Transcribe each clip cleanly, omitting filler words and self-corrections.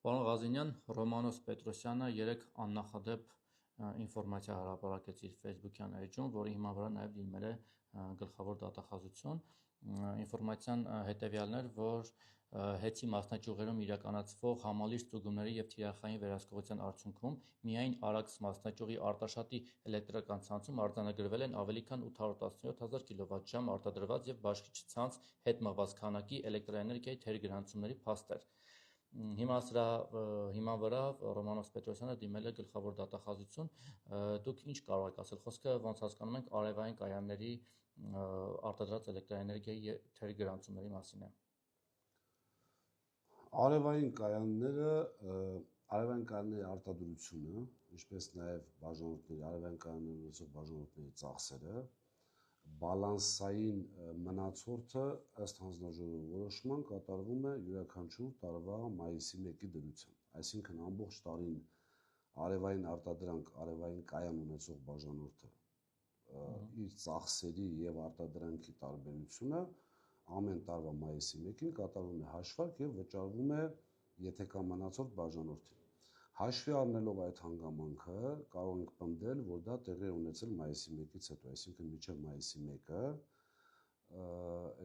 Պարոն Ղազինյան, Ռոմանոս Պետրոսյանը երեկ աննախադեպ ինֆորմացիա հրապարակեց իր Facebook-յան էջում, որի հիման վրա նաև դիմել է գլխավոր դատախազություն։ Ինֆորմացիան հետևյալն էր, որ հեծի մասնաճյուղերում իրականացվող համալիր ստուգումների և թիրախային վերահսկողության արդյունքում միայն Արաքս մասնաճյուղի Արտաշատի էլեկտրական ցանցում արձանագրվել են ավելի քան 817,000 կՎտ արտադրված և բաշխիչ ցանց հետ մղված քանակի էլեկտրաէներգիայի թերգրանցումների փաստեր։ Հիմա սրա հիման վրա Ռոմանոս Պետրոսյանը դիմել է գլխավոր դատախազություն։ Դուք ինչ կարող եք ասել? Խոսքը ոնց հասկանում ենք արևային կայանների արտադրած էլեկտրաէներգիայի թերգրանցումների մասին է։ Արևային կայանների արտադրությունը, ինչպես նաև արևային կայաններ ունեցող բաժանորդների ծախսերը, բալանսային մնացորդը ըստ հանձնաժողովի որոշման կատարվում է յուրաքանչյուր տարվա մայիսի 1-ի դրությամբ։ Այսինքն ամբողջ տարին արևային արտադրանք, արևային կայան ունեցող բաժանորդը իր ծախսերի եւ արտադրանքի տարբերությունը ամեն տարվա մայիսի 1-ին կատարվում է հաշվարկ եւ վճարվում է եթե կա մնացորդ բաժանորդին։ Հաշվի առնելով այդ հանգամանքը կարող ենք պնդել, որ դա տեղի է ունեցել մայիսի 1-ից հետո, այսինքն մինչև մայիսի 1-ը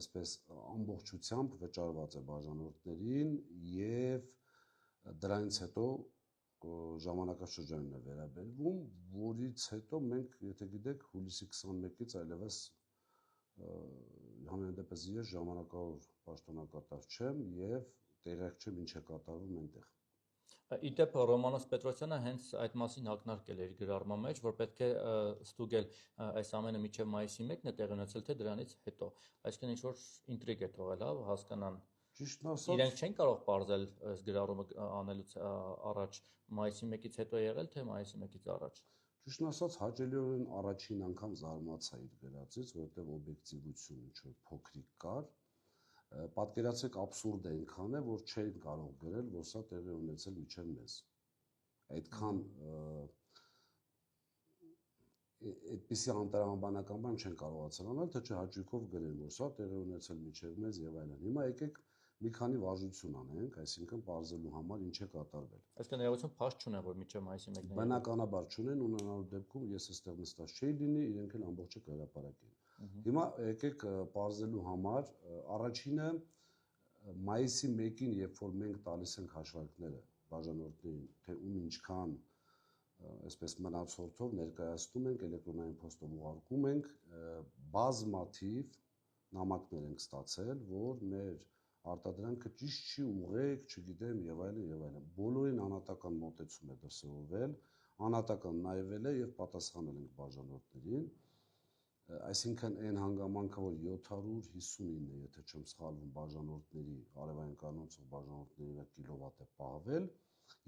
այսպես ամբողջությամբ վճարված է բաժանորդներին եւ դրանից հետո ժամանակաշրջանն է վերաբերվում, որից հետո մենք, եթե գիտեք, հուլիսի 21-ից այլևս համենայն դեպս ես ժամանակավոր պաշտոնակատար չեմ եւ տեղյակ չեմ ինչ է կատարվում այնտեղ։ Իդեպ Ռոմանոս Պետրոսյանը հենց այդ մասին ակնարկել է իր գրառման մեջ, որ պետք է ստուգել այս ամենը մինչև մայիսի 1-ն է տեղի ունեցել, թե դրանից հետո։ Այսինքն ինչ-որ ինտրիգ է թողել, հա, հասկանան։ Ճիշտն ասած, իրենք չեն կարող պարզել այս գրառումը անելուց առաջ մայիսի 1-ից հետո եղել, թե մայիսի 1-ից առաջ։ Ճիշտն ասած, հաճելիորեն առաջին անգամ զարմացա իր գրածից, որովհետև օբյեկտիվություն ինչ-որ փոքրիկ կար։ Պատկերացրեք աբսուրդ է այնքան է, որ չէին կարող գրել, որ սա տեղի ունեցել միջև մեզ։ Այդքան այդպիսի անտրամաբանական բան չեն կարողացել անել, թե չէ հաճույքով գրեն, որ սա տեղի ունեցել միջև մեզ եւ այլն։ Հիմա եկեք մի քանի վարժություն անենք, այսինքն պարզելու համար ինչ է կատարվել։ Այսինքն ներողություն փաստ չունեն, որ միջև մայիսի 1-ն է։ Բնականաբար չունեն, ունենալու դեպքում ես այստեղ նստած չէի լինի, իրենք էլ ամբողջը կհրապարակեին։ Հիմա եկեք պարզելու համար առաջինը մայիսի 1-ին, երբ որ մենք տալիս ենք հաշվարկները բաժանորդներին, թե ում ինչքան այսպես մնացորդով ներկայացնում ենք, էլեկտրոնային փոստով ուղարկում ենք, բազմաթիվ նամակներ ենք ստացել, որ մեր արտադրանքը ճիշտ չի, ուղղեք, չգիտեմ, եւ այլն։ Բոլորին անհատական մոտեցում է դրսևորվել, անհատական նայվել է եւ պատասխանել ենք բաժանորդներին։ Այսինքն այն հանգամանքը, որ 759, եթե չեմ սխալվում, բաժանորդների, արևային կանոնցող բաժանորդների կիլովատ է պահվել,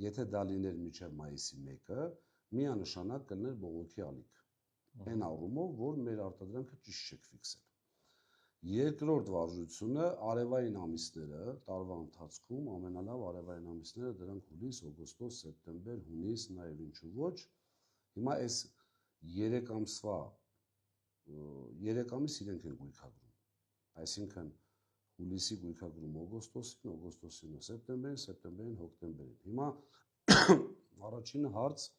եթե դա լիներ մինչև մայիսի 1-ը, միանշանակ կլիներ բողոքի ալիք։ Այն առումով, որ մեր արտադրանքը ճիշտ չեք ֆիքսել։ Երկրորդ վարժությունը արևային ամիսները, տարվա ընթացքում ամենալավ արևային ամիսները դրանք հուլիս, օգոստոս, սեպտեմբեր, հունիս, նաև ինչու ոչ։ Հիմա այս 3 ամսվա 3 ամիս իրենք են գույքագրում, այսինքն հուլիսի գույքագրում օգոստոսին, օգոստոսին սեպտեմբերին, սեպտեմբերին հոկտեմբերին։ Հիմա առաջին հարց,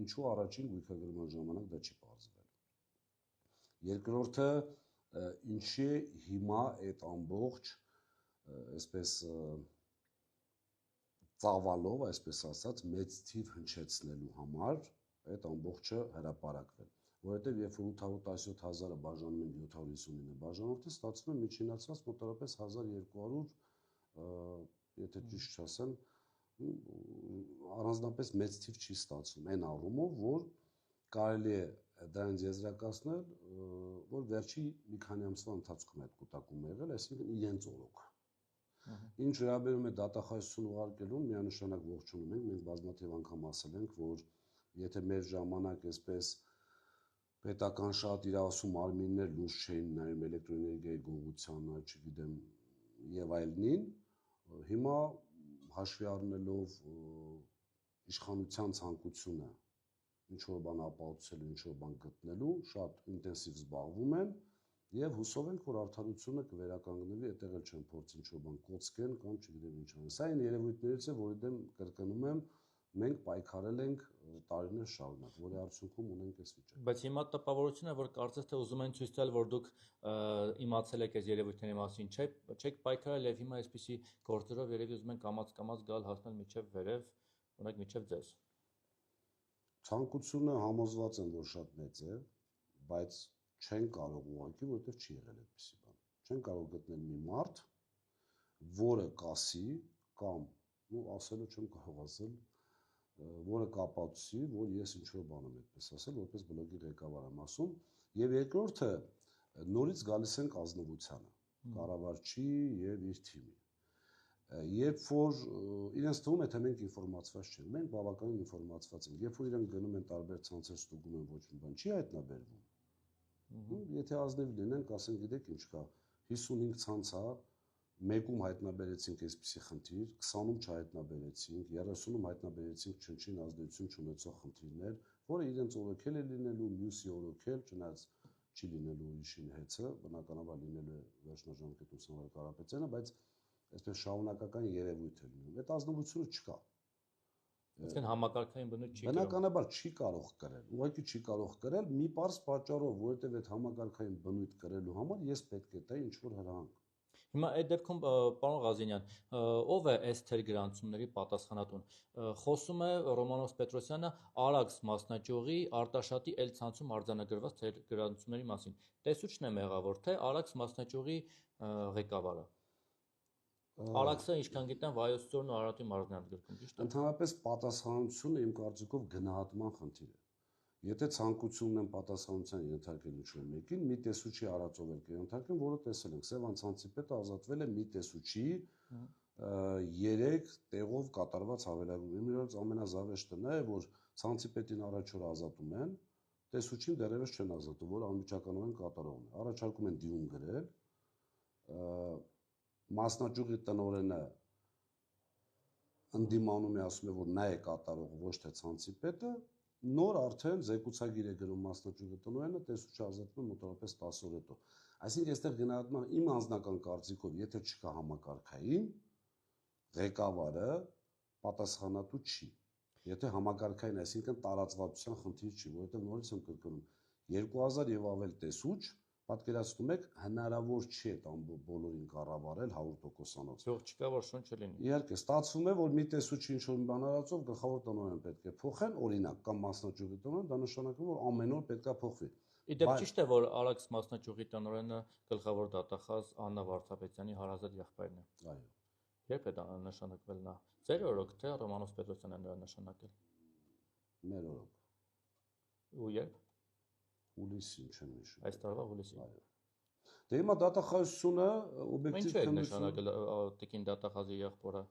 ինչու առաջին գույքագրման ժամանակ դա չի պարզվել։ Երկրորդը, ինչի հիմա այդ ամբողջ այսպես ծավալով, այսպես ասած, մեծ թիվ հնչեցնելու համար այդ ամբողջը հրապարակվել, որովհետև երբ որ 817,000-ը բաժանում են 759 բաժանորդի, ստացվում է միջինացված մոտավորապես 1200, եթե ճիշտ չասեմ, առանձնապես մեծ թիվ չի ստացվում այն առումով, որ կարելի է դրանից եզրակացնել, որ վերջի մի քանի ամսվա ընթացքում այդ կուտակումը եղել, այսինքն իրենց օրոք։ Ինչ վերաբերում է դատախազություն ուղարկելուն, միանշանակ ողջունում ենք, մենք բազմաթիվ անգամ ասել ենք, որ եթե մեր ժամանակ այսպես պետական շատ իրավասու մարմիններ լուրջ չէին նայում էլեկտրոէներգիայի գողությանը, չգիտեմ, եւ այլնին, հիմա հաշվի առնելով իշխանության ցանկությունը ինչ որ բան ապահովելու, ինչ որ բան գտնելու, շատ ինտենսիվ զբաղվում են Եվ հուսով ենք, որ արդարությունը կվերականգնվի, այդտեղ էլ չեն փորձ ինչ-որ բան կոծկեն կամ չգիտեմ ինչ անեն։ Սա այն երևույթներից է, որի դեմ կրկնում եմ, մենք պայքարել ենք տարիներ շարունակ, որի արդյունքում ունենք այս վիճակը։ Բայց հիմա տպավորությունը, որ կարծես թե ուզում են ցույց տալ, որ դուք իմացել եք այս երևույթների մասին, չեք պայքարել եւ հիմա այսպիսի գործերով երևի ուզում են կամաց գալ հասնել միջև վերև, օրինակ միջև ձեզ։ Ցանկությունը համոզված եմ, որ շատ մեծ է, բայց չեն կարող ուղղակի, որովհետև չի եղել այդպիսի բան։ Չեն կարող գտնել մի մարդ, որը կասի կամ ու ասելու չեմ կարող ասել, որը կապացուցի, որ ես ինչ-որ բան եմ այդպես ասել, որպես բլոգի ղեկավար եմ ասում, եւ երկրորդը նորից գալիս ենք ազնվությանը, կառավարչի եւ իր թիմի։ Երբ որ իրենց թվում է, թե մենք ինֆորմացված չենք, մենք բավականին ինֆորմացված ենք, երբ որ իրենք գնում են տարբեր ցանցեր ստուգում են ոչ մի բան, չի հայտնաբերվում։ Եթե ազնիվ լինենք, ասենք գիտեք ինչ կա, 55 ցանց է, մեկում հայտնաբերեցինք այսպիսի խնդիր, 20-ում չհայտնաբերեցինք, 30-ում հայտնաբերեցինք չնչին ազդեցություն չունեցող խնդիրներ, որը իրենց օրոքել է լինելու, մյուսի օրոքել, չնայած չի լինելու ուրիշին հեծը, բնականաբար լինելու է վերջնաժամկետ Սամվել Կարապետյանը, բայց այսպես շարունակական երևույթ է լինում։ Այդ ազնվությունը չկա։ Այսինքն համակարգային բնույթ չի կրում։ Բնականաբար չի կարող կրել, ուղղակի չի կարող կրել մի պարզ պատճառով, որովհետև այդ համակարգային բնույթ կրելու համար ես պետք է տայի ինչ-որ հրահանգ։ Հիմա այդ դեպքում պարոն Ղազենյան, ով է այս թեր գրանցումների պատասխանատուն։ Խոսում է Ռոմանոս Պետրոսյանը Արաքս մասնաճյուղի Արտաշատի Էլ ցանցում արձանագրված թեր գրանցումների մասին։ Տեսուչն է մեղավոր, թե Արաքս մասնաճյուղի ղեկավարը։ Արաքսը, ինչքան գիտեմ, Վայոց ձորն ու Արարատի մարզն է ընդգրկում, ճիշտ է։ Ընդհանրապես պատասխանատվությունը իմ կարծիքով գնահատման խնդիր է։ Եթե ցանկությունն են պատասխանատվության ենթարկել ինչ-որ մեկին, մի տեսուչի արածով էլ կենթարկեն, որը տեսել ենք, Սևան ցանցիպետը ազատվել է մի տեսուչի 3 տեղով կատարված հավելագրում։ Իմ իրոք ամենազավեշտը նա է, որ ցանցիպետին առաջ օր ազատում են, տեսուչին դեռևս չեն ազատում, որ անմիջականորեն կատարողն է։ Առաջարկում են դիմում գրել, մասնաճյուղի տնօրենը ընդդիմանում է, ասում է, որ նա է կատարողը, ոչ թե ցանցիպետը, նոր արդեն զեկուցագիր է գրում մասնաճյուղի տնօրենը, տեսուչը ազատվում է մոտավորապես 10 օր հետո։ Այսինքն այստեղ գնահատման իմ անձնական կարծիքով, եթե չկա համակարգային, ղեկավարը պատասխանատու չի։ Եթե համակարգային, այսինքն տարածվածության խնդիր չի, որովհետև նորից եմ կրկնում, 2000 եւ ավել տեսուչ, պատկերացնում եք, հնարավոր չի այդ բոլորին կառավարել 100%-անոց։ Թող չկա, որ շունչ չլինի։ Իհարկե, ստացվում է, որ մի տեսուչի ինչ-որ բան արածով գլխավոր տնօրեն պետք է փոխեն, օրինակ, կամ մասնաճյուղի տնօրեն, դա նշանակում որ ամեն օր պետք է փոխվի։ Իդեպ ճիշտ է, որ Արաքս մասնաճյուղի տնօրենը գլխավոր դատախազ Աննա Վարդապետյանի հարազատ եղբայրն է։ Այո։ Երբ է դա նշանակվել նա։ Ձեր օրոք թե Ռոմանոս Պետրոսյանն է նրան նշանակել։ Մեր օրոք։ Ու երբ։ Հուլիսին չեմ հիշում։ Այս տարվա հուլիսին։ Այո։ Դե հիմա դատախազությունը օբյեկտիվ քննություն։ Ինչու է նշանակել Տիկին դատախազի եղբորը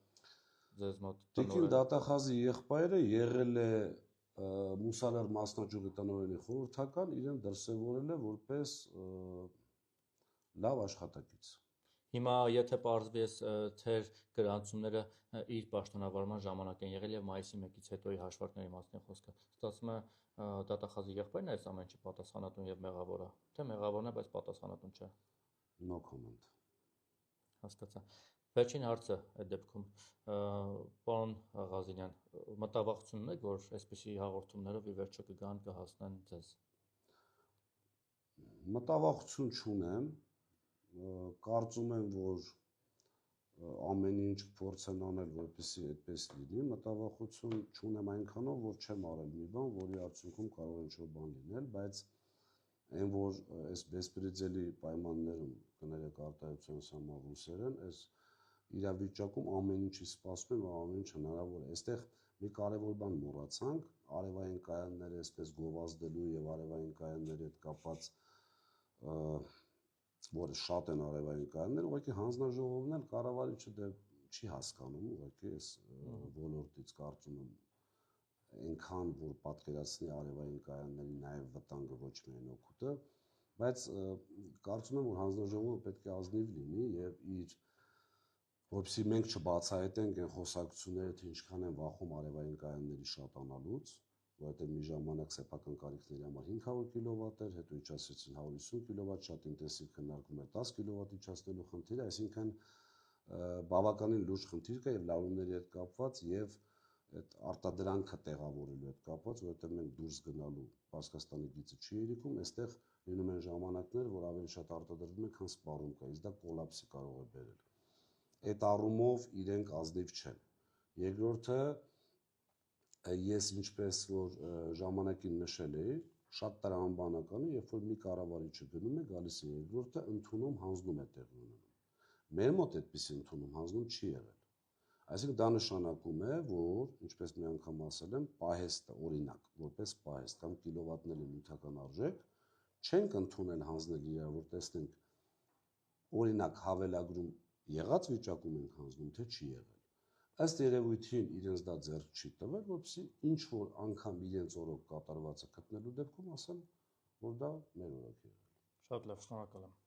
ձեզ մոտ։ Տիկին դատախազի եղբայրը եղել է Մուսալեր մասնաճյուղի տնօրենի խորհրդական, իրեն դրսևորել է որպես լավ աշխատակից։ Հիմա եթե պարզվի այս թեր գրանցումները իր պաշտոնավարման ժամանակ են եղել եւ մայիսի 1-ից հետոյի հաշվարկների մասին խոսքը, ստացվում է դատախազի եղբայրն է այս ամեն ինչի պատասխանատուն եւ մեղավորը, թե մեղավորն է, բայց պատասխանատուն չէ։ No comment։ Հասկացա։ Վերջին հարցը այդ դեպքում պարոն Ղազենյան, մտավախություն ունեք, որ այսպիսի հաղորդումներով ի վերջո կգան կհասնեն ձեզ։ Մտավախություն չունեմ, կարծում եմ, որ ամեն ինչ փորձեն անել, որպեսզի այդպես լինի, մտավախություն չունեմ այնքանով, որ չեմ արել մի բան, որի արդյունքում կարող է ինչ-որ բան լինել, բայց այն որ այս բեսպրեդելի պայմաններում կներեք արտահայտության համար ռուսերեն, այս իրավիճակում ամեն ինչի սպասում եմ, ամեն ինչ հնարավոր է։ Այստեղ մի կարևոր բան մոռացանք, արևային կայանները այսպես գովազդելու եւ արևային կայանների հետ կապած որը շատ են արևային կայաններ, ուղղակի հանձնաժողովն էլ կառավարիչը դե չի հասկանում, ուղղակի այս ոլորտից կարծում եմ այնքան որ պատկերացնի արևային կայանների նաև վտանգը ոչ միայն օգուտը, բայց կարծում եմ որ հանձնաժողովը պետք է ազնիվ լինի եւ իր որպեսզի մենք չբացահայտենք այն խոսակցությունները, թե ինչքան են վախում արևային կայանների շատանալուց, որովհետև մի ժամանակ սեփական կարիքների համար 500 կիլովատ էր, հետո իջացրեցին 150 կիլովատ, շատ ինտենսիվ քննարկում էր 10 կիլովատ իջացնելու խնդիրը, այսինքն բավականին լուրջ խնդիր կա եւ լարումների հետ կապված եւ այդ արտադրանքը տեղավորելու հետ կապված, որովհետև մենք դուրս գնալու Պարսկաստանի գիծը չի երիկում, այստեղ լինում են ժամանակներ, որ ավելի շատ արտադրվում է, քան սպառում կա, իսկ դա կոլապսի կարող է բերել։ Այդ առումով իրենք ազնիվ չեն։ Երկրորդը, ես ինչպես որ ժամանակին նշել էի, շատ տրամաբանական է, երբ որ մի կառավարիչը գնում է, գալիս է երկրորդը, ընդունում, հանձնում է տեղի ունենում։ Մեր մոտ այդպիսի ընդունում, հանձնում չի եղել։ Այսինքն դա նշանակում է, որ, ինչպես մի անգամ ասել եմ, պահեստը, օրինակ, որպես պահեստ կամ կիլովատների նյութական արժեք, չենք ընդունել հանձնել իրար, որ տեսնենք, օրինակ հավելագրում եղած վիճակում ենք հանձնում, թե չի եղել։ Ըստ երևույթին իրենց դա ձեռք չի տվել, որպեսզի ինչ որ անգամ իրենց օրոք կատարվածը գտնելու դեպքում ասեն, որ դա մեր օրոք եղել։ Շատ լավ, շնորհակալ եմ։